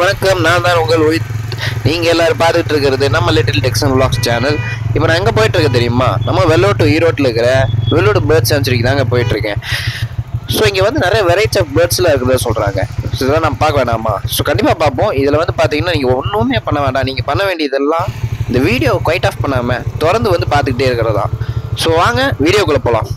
வணக்கம், நான் தான் உங்கள் உயிர். நீங்கள் எல்லாரும் பார்த்துட்டு இருக்கிறது நம்ம லிட்டில் டெக்ஸன் விலாக்ஸ் சேனல். இப்போ நான் எங்கே போயிட்டுருக்கேன் தெரியுமா? நம்ம வெள்ளோட்டு ஈரோட்டில் இருக்கிற வெள்ளோடு பேர்ட் சான்ச்சுரிக்கு தாங்க போயிட்டுருக்கேன். ஸோ இங்கே வந்து நிறைய வெரைட்டி ஆஃப் பேர்ட்ஸ்லாம் இருக்கிறத சொல்கிறாங்க. ஸோ இதெல்லாம் நம்ம பார்க்க வேணாமா? ஸோ கண்டிப்பாக பார்ப்போம். இதில் வந்து பார்த்தீங்கன்னா நீங்கள் ஒன்றுமே பண்ண வேண்டாம். நீங்கள் பண்ண வேண்டியதெல்லாம் இந்த வீடியோ குவைட் ஆஃப் பண்ணாமல் தொடர்ந்து வந்து பார்த்துக்கிட்டே இருக்கிறதா. ஸோ வாங்க வீடியோக்குள்ளே போகலாம்.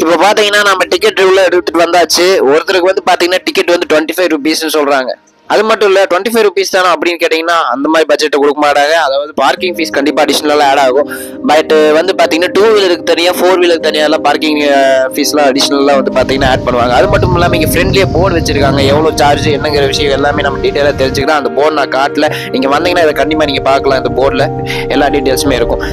இப்போ பார்த்தீங்கன்னா நம்ம டிக்கெட் உள்ள எடுத்துட்டு வந்தாச்சு. ஒருத்தருக்கு வந்து பார்த்தீங்கன்னா டிக்கெட் வந்து 25 rupees சொல்றாங்க. அது மட்டும் இல்லை 25 rupees தானே அப்படின்னு கேட்டிங்கன்னா அந்த மாதிரி பட்ஜெட்டை கொடுக்க மாட்டாங்க. அதாவது பார்க்கிங் ஃபீஸ் கண்டிப்பாக அடிஷ்னலாக ஆட் ஆகும். பட் வந்து பார்த்தீங்கன்னா 2 வீலருக்கு தனியாக 4 வீலருக்கு தனியாலாம் பார்க்கிங் ஃபீஸ்லாம் அடிஷ்னலாக வந்து பார்த்தீங்கன்னா ஆட் பண்ணுவாங்க. அது மட்டும் இல்லாமல் இங்கே ஃப்ரெண்ட்லியே போர்டு வச்சிருக்காங்க. எவ்வளோ சார்ஜ் என்னங்கிற விஷயம் எல்லாமே நம்ம டீட்டெயிலாக தெரிஞ்சுக்கலாம். அந்த போர்டு நான் காட்டல. நீங்கள் வந்தீங்கன்னா இதை கண்டிப்பாக நீங்கள் பார்க்கலாம். இந்த போர்டில் எல்லா டீட்டெயில்ஸுமே இருக்கும்.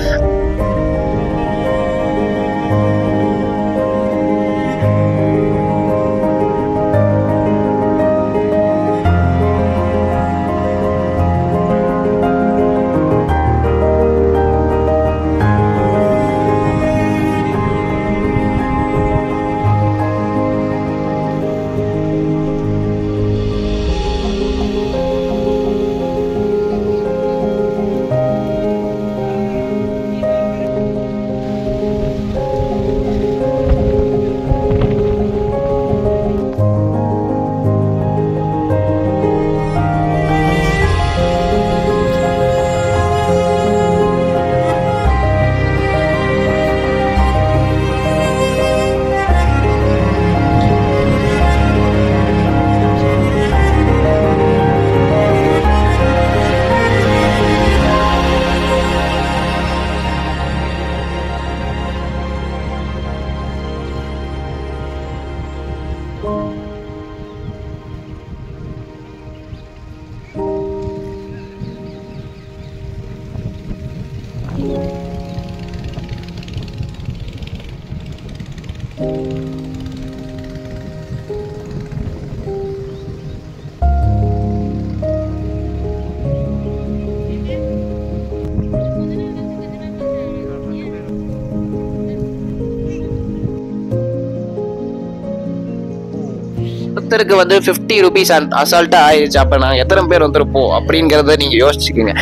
ஒருத்தருக்கு வந்து 50 rupees அசால்ட்டா ஆயிடுச்சு. அப்ப நான் எத்தனை பேர் வந்துருப்போம் அப்படிங்கிறத நீங்க யோசிச்சுக்கோங்க.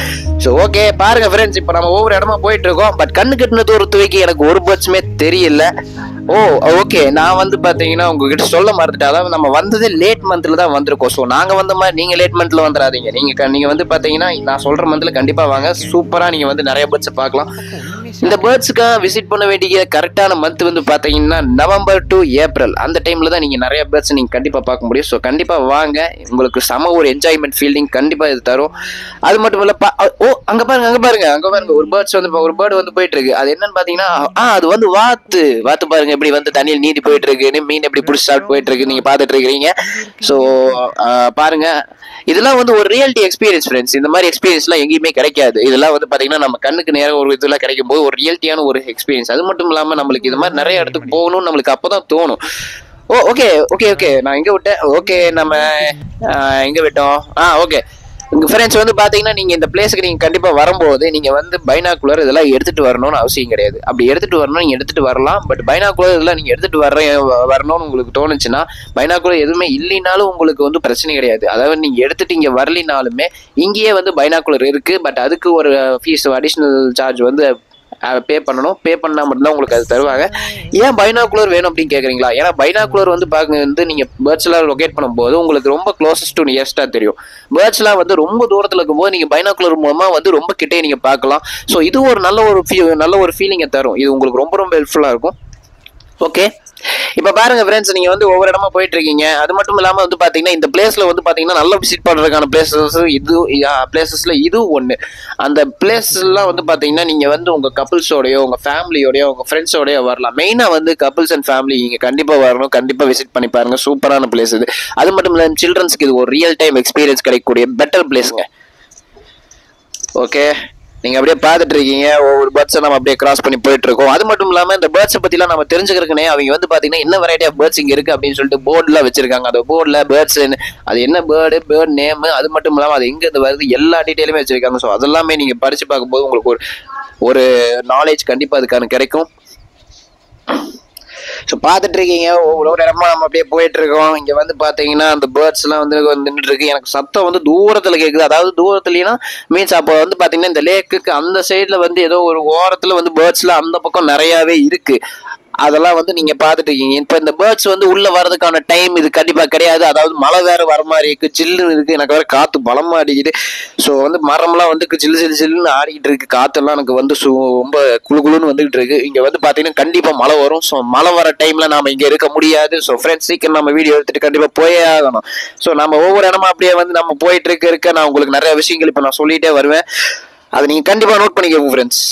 ஸோ ஓகே பாருங்க ஃப்ரெண்ட்ஸ், இப்போ நம்ம ஒவ்வொரு இடமா போயிட்டு இருக்கோம். பட் கண்ணு கட்டின தூரத்துக்கு எனக்கு ஒரு பேர்ட்ஸுமே தெரியல. ஓ ஓகே, நான் வந்து பார்த்தீங்கன்னா உங்ககிட்ட சொல்ல மறந்துட்டேன். அதாவது நம்ம வந்தது லேட் மந்த்ல தான் வந்திருக்கோம். ஸோ நாங்கள் வந்த மாதிரி நீங்கள் லேட் மந்த்ல வந்துடாதீங்க. நீங்கள் வந்து பார்த்தீங்கன்னா நான் சொல்ற மந்த்ல கண்டிப்பாக வாங்க. சூப்பராக நீங்கள் வந்து நிறைய பேர்ட்ஸை பார்க்கலாம். இந்த பேர்ட்ஸுக்காக விசிட் பண்ண வேண்டிய கரெக்டான மந்த் வந்து பார்த்தீங்கன்னா நவம்பர் டு ஏப்ரல். அந்த டைம்ல தான் நீங்கள் நிறைய பேர்ட்ஸ் நீங்கள் கண்டிப்பாக பார்க்க முடியும். ஸோ கண்டிப்பாக வாங்க, உங்களுக்கு செம ஒரு என்ஜாய்மெண்ட் ஃபீலிங் கண்டிப்பாக இது தரும். அது மட்டும் இல்லை அங்கே பாருங்க ஒரு பேர்டு வந்து போயிட்டு இருக்கு. அது என்னன்னு பார்த்தீங்கன்னா அது வந்து வாத்து பாருங்க எப்படி வந்து தண்ணியில் நீந்தி போயிட்டு இருக்குன்னு, மீன் எப்படி பிடிச்சி சாப்பிட்டு போயிட்டு இருக்கு நீங்க பார்த்துட்டு இருக்கிறீங்க. ஸோ பாருங்க, இதெல்லாம் வந்து ஒரு ரியல்டி எக்ஸ்பீரியன்ஸ் ஃப்ரெண்ட்ஸ். இந்த மாதிரி எக்ஸ்பீரியன்ஸ்லாம் எங்கேயுமே கிடைக்காது. இதெல்லாம் வந்து பார்த்தீங்கன்னா நம்ம கண்ணுக்கு நேரம் ஒரு இதெல்லாம் கிடைக்கும் போது ஒரு ரியல்ட்டியான ஒரு எக்ஸ்பீரியன்ஸ். அது மட்டும் இல்லாமல் நம்மளுக்கு இது மாதிரி நிறைய இடத்துக்கு போகணும்னு நம்மளுக்கு அப்போதான் தோணும். ஓகே நான் எங்கே விட்டேன்? ஓகே நம்ம எங்கே விட்டோம்? ஓகே ஃப்ரெண்ட்ஸ் வந்து பார்த்தீங்கன்னா நீங்கள் இந்த பிளேஸுக்கு நீங்கள் கண்டிப்பாக வரும்போது நீங்கள் வந்து பைனாக்குலர் இதெல்லாம் எடுத்துகிட்டு வரணும்னு அவசியம் கிடையாது. அப்படி எடுத்துகிட்டு வரணும் நீங்கள் எடுத்துகிட்டு வரலாம். பட் பைனாக்குலர் இதெல்லாம் நீங்கள் எடுத்துகிட்டு வரணும்னு உங்களுக்கு தோணுச்சுன்னா பைனாக்குலர் எதுவுமே இல்லைனாலும் உங்களுக்கு வந்து பிரச்சனை கிடையாது. அதாவது நீங்கள் எடுத்துகிட்டு இங்கே வரலினாலுமே இங்கேயே வந்து பைனாக்குலர் இருக்குது. பட் அதுக்கு ஒரு ஃபீஸ் அடிஷ்னல் சார்ஜ் வந்து பே பண்ணணும். பே பண்ணால் மட்டும்தான் உங்களுக்கு அது தருவாங்க. ஏன் பைனாக்குலர் வேணும் அப்படின்னு கேட்குறீங்களா? ஏன்னா பைனாக்குலர் வந்து வந்து நீங்கள் பேர்ட்ஸ்லாம் லொகேட் பண்ணும்போது உங்களுக்கு ரொம்ப க்ளோசஸ்ட் டு நியர்ஸ்டாக தெரியும். பேர்ட்ஸ்லாம் வந்து ரொம்ப தூரத்தில் இருக்கும்போது நீங்கள் பைனாக்குலர் மூலமாக வந்து ரொம்ப கிட்டே நீங்கள் பார்க்கலாம். ஸோ இது ஒரு நல்ல ஒரு ஃபீலிங்கை தரும். இது உங்களுக்கு ரொம்ப ஹெல்ப்ஃபுல்லாக இருக்கும். ஓகே, இப்போ பாருங்க ஃப்ரெண்ட்ஸ், நீங்க வந்து ஒவ்வொரு இடமா போயிட்டு இருக்கீங்க. அது மட்டும் இல்லாம வந்து பாத்தீங்கன்னா இந்த பிளேஸ்ல வந்து பாத்தீங்கன்னா நல்லா விசிட் பண்றதுக்கான பிளேசஸ்ல இது ஒண்ணு. அந்த பிளேஸ் எல்லாம் வந்து பாத்தீங்கன்னா நீங்க வந்து உங்க கப்பிள்ஸோடயோ உங்க ஃபேமிலியோடயோ உங்க ஃப்ரெண்ட்ஸோடயோ வரலாம். மெயினா வந்து கப்பிள்ஸ் அண்ட் ஃபேமிலி நீங்க கண்டிப்பா வரணும். கண்டிப்பா விசிட் பண்ணி பாருங்க. சூப்பரான பிளேஸ் இது. அது மட்டும் இல்லாம சில்ட்ரன்ஸ்க்கு இது ஒரு ரியல் டைம் எக்ஸ்பீரியன்ஸ் கிடைக்கக்கூடிய பெட்டர் பிளேஸுங்க. ஓகே, நீங்க அப்படியே பார்த்துட்டு இருக்கீங்க ஒவ்வொரு பேர்ட்ஸை நம்ம அப்படியே கிராஸ் பண்ணி போயிட்டு இருக்கோம். அது மட்டும் இல்லாம இந்த பேர்ட்ஸை பத்திலாம் நம்ம தெரிஞ்சுக்கிறதுக்குனே அவங்க வந்து பாத்தீங்கன்னா என்ன வெரைட்டி ஆஃப் பேர்ட்ஸ் இங்க இருக்கு அப்படின்னு சொல்லிட்டு போர்டுல வச்சிருக்காங்க. அந்த போர்டுல பேர்ட்ஸ் அது என்ன பேர்டு, பேர்ட் நேம், அது மட்டும் இல்லாம அது எங்க இருந்து வருது எல்லா டீட்டெயிலுமே வச்சிருக்காங்க. ஸோ அதெல்லாமே நீங்க படிச்சு பார்க்கும்போது உங்களுக்கு ஒரு நாலேஜ் கண்டிப்பா அதுக்கான கிடைக்கும். ஸோ பார்த்துட்டு இருக்கீங்க ஒவ்வொரு இடமா நம்ம அப்படியே போயிட்டு இருக்கோம். இங்க வந்து பாத்தீங்கன்னா அந்த பேர்ட்ஸ் எல்லாம் வந்து நின்றுட்டு இருக்கு. எனக்கு சத்தம் வந்து தூரத்துல கேக்குது. அதாவது தூரத்துலனா மீன்ஸ் அப்போ வந்து பாத்தீங்கன்னா இந்த லேக்குக்கு அந்த சைட்ல வந்து ஏதோ ஒரு ஓரத்துல வந்து பேர்ட்ஸ் எல்லாம் அந்த பக்கம் நிறையவே இருக்கு. அதெல்லாம் வந்து நீங்க பாத்துட்டு இருக்கீங்க. இப்ப இந்த பேர்ட்ஸ் வந்து உள்ள வர்றதுக்கான டைம் இது கண்டிப்பா கிடையாது. அதாவது மழை வேற வர மாதிரி இருக்கு, சில்லுன்னு இருக்கு. எனக்கு வேற காத்து பலமா அடிக்குது. ஸோ வந்து மரம்லாம் வந்து சில்லு ஆடிக்கிட்டு இருக்கு. காத்தெல்லாம் எனக்கு வந்து ரொம்ப குழுன்னு வந்துகிட்டு இருக்கு. இங்க வந்து பாத்தீங்கன்னா கண்டிப்பா மழை வரும். ஸோ மழை வர டைம்ல நாம இங்க இருக்க முடியாது. ஸோ ஃப்ரெண்ட்ஸ் சீக்கிரம் நம்ம வீடியோ எடுத்துட்டு கண்டிப்பா போயே ஆகணும். ஸோ நம்ம ஒவ்வொரு இடமா அப்படியே வந்து நம்ம போயிட்டு இருக்க நான் உங்களுக்கு நிறைய விஷயங்கள் இப்ப நான் சொல்லிட்டே வருவேன். அதை நீங்க கண்டிப்பா நோட் பண்ணிக்கோங்க ஃப்ரெண்ட்ஸ்.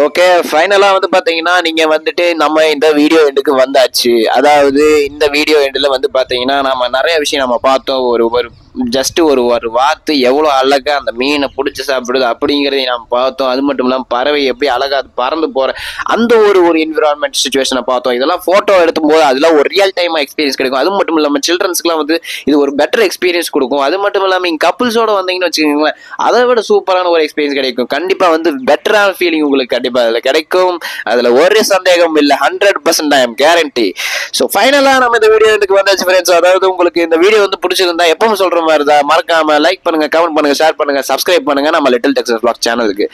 ஓகே, ஃபைனலா வந்து பாத்தீங்கன்னா நீங்க வந்துட்டு நம்ம இந்த வீடியோ எண்டுக்கு வந்தாச்சு. அதாவது இந்த வீடியோ எண்டுல வந்து பாத்தீங்கன்னா நம்ம நிறைய விஷயம் நம்ம பார்த்தோம். ஒரு ஜஸ்ட் ஒரு வாத்து எவ்வளவு அழகா அந்த மீனை பிடிச்சி சாப்பிடுது அப்படிங்கிறதையும் நம்ம பார்த்தோம். அது மட்டும் இல்லாம பறவை எப்படி அழகா அது பறந்து போற அந்த ஒரு என்விரான்மெண்ட் சுச்சுவேஷனை பார்த்தோம். இதெல்லாம் போட்டோ எடுக்கும் போது அதெல்லாம் ஒரு ரியல் டைமா எக்ஸ்பீரியன்ஸ் கிடைக்கும். அது மட்டும் இல்லாம சில்ட்ரன்ஸ்க்குலாம் வந்து இது ஒரு பெட்டர் எக்ஸ்பீரியன்ஸ் கொடுக்கும். அது மட்டும் இல்லாம நீங்க கப்புள்ஸோட வந்தீங்கன்னு வச்சுக்கோங்களேன், அதை விட சூப்பரான ஒரு எக்ஸ்பீரியன்ஸ் கிடைக்கும். கண்டிப்பா வந்து பெட்டரான ஃபீலிங் உங்களுக்கு கண்டிப்பா அதுல கிடைக்கும். அதுல ஒரு சந்தேகம் இல்ல, 100% ஐ எம் கேரண்டி. ஸோ ஃபைனலா நம்ம இந்த வீடியோ எனக்கு வந்தாச்சு ஃப்ரெண்ட்ஸ். அதாவது உங்களுக்கு இந்த வீடியோ வந்து பிடிச்சிருந்தா எப்பவும் சொல்ற மாதிரி தான் மறக்காம லைக் பண்ணுங்க, கமெண்ட் பண்ணுங்க, ஷேர் பண்ணுங்க, சப்ஸ்கிரைப் பண்ணுங்க நம்ம லிட்டில் டெக்ஸஸ் vlog சேனலுக்கு.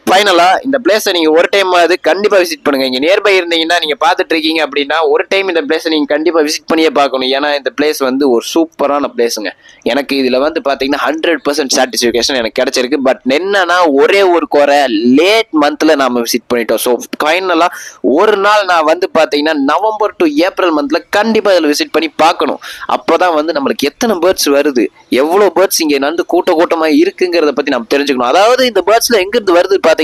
ஃபைனலா இந்த பிளேஸை நீங்க ஒரு டைம் அது கண்டிப்பா விசிட் பண்ணுங்க. இங்க நியர்பை இருந்தீங்கன்னா நீங்க பாத்துட்டு இருக்கீங்க அப்படின்னா ஒரு டைம் இந்த பிளேஸை நீங்க கண்டிப்பா விசிட் பண்ணியே பார்க்கணும். ஏன்னா இந்த பிளேஸ் வந்து ஒரு சூப்பரான பிளேஸுங்க. எனக்கு இதுல வந்து பாத்தீங்கன்னா 100% சாட்டிஸ்ஃபிகேஷன் எனக்கு கிடைச்சிருக்கு. பட் என்னன்னா ஒரே ஒரு குறை, லேட் மந்த்ல நாம விசிட் பண்ணிட்டோம். ஸோ ஃபைனலா ஒரு நாள் நான் வந்து பாத்தீங்கன்னா நவம்பர் டு ஏப்ரல் மந்த்ல கண்டிப்பா இதுல விசிட் பண்ணி பார்க்கணும். அப்பதான் வந்து நம்மளுக்கு எத்தனை பேர்ட்ஸ் வருது, எவ்வளவு பேர்ட்ஸ் இங்க வந்து கூட்டமா இருக்குங்கிறத பத்தி நம்ம தெரிஞ்சுக்கணும். அதாவது இந்த பேர்ட்ஸ்ல எங்க இருந்து வருது பாத்தீங்கன்னா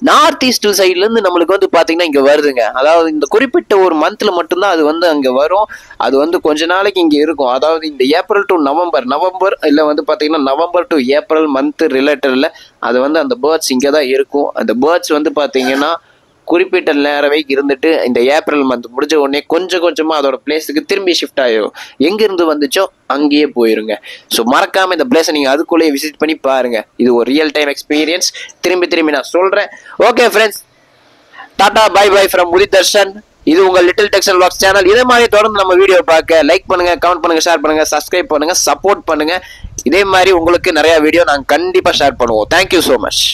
நார்த் ஈஸ்ட் சைட்ல இருந்து நம்மளுக்கு வந்து பாத்தீங்கன்னா இங்க வருதுங்க. அதாவது இந்த குறிப்பிட்ட ஒரு மந்த்ல மட்டும்தான் அது வந்து அங்க வரும். அது வந்து கொஞ்ச நாளைக்கு இங்க இருக்கும். அதாவது இந்த ஏப்ரல் டு நவம்பர் இல்ல வந்து பாத்தீங்கன்னா நவம்பர் டு ஏப்ரல் மந்த் ரிலேட்டட்ல அது வந்து அந்த பேர்ட்ஸ் இங்கதான் இருக்கும். அந்த பேர்ட்ஸ் வந்து பாத்தீங்கன்னா குறிப்பிட்ட நேரவே இருந்துட்டு இந்த ஏப்ரல் மந்த் முடிஞ்ச உடனே கொஞ்சமா அதோட பிளேஸுக்கு திரும்பி ஷிஃப்ட் ஆயிரும். எங்க இருந்து வந்துச்சோ அங்கேயே போயிருங்க. ஸோ மறக்காம இந்த பிளேஸை நீங்க அதுக்குள்ளேயே விசிட் பண்ணி பாருங்க. இது ஒரு ரியல் டைம் எக்ஸ்பீரியன்ஸ். திரும்பி நான் சொல்றேன். Okay friends, tata bye bye from Udhidharshan. இது உங்க லிட்டில் டெக்ஸஸ் vlog சேனல். இதே மாதிரி தொடர்ந்து நம்ம வீடியோ பார்க்க லைக் பண்ணுங்க, கமெண்ட் பண்ணுங்க, ஷேர் பண்ணுங்க, சப்ஸ்கிரைப் பண்ணுங்க, சப்போர்ட் பண்ணுங்க. இதே மாதிரி உங்களுக்கு நிறைய வீடியோ நாங்க கண்டிப்பா ஷேர் பண்ணுவோம். Thank you so much.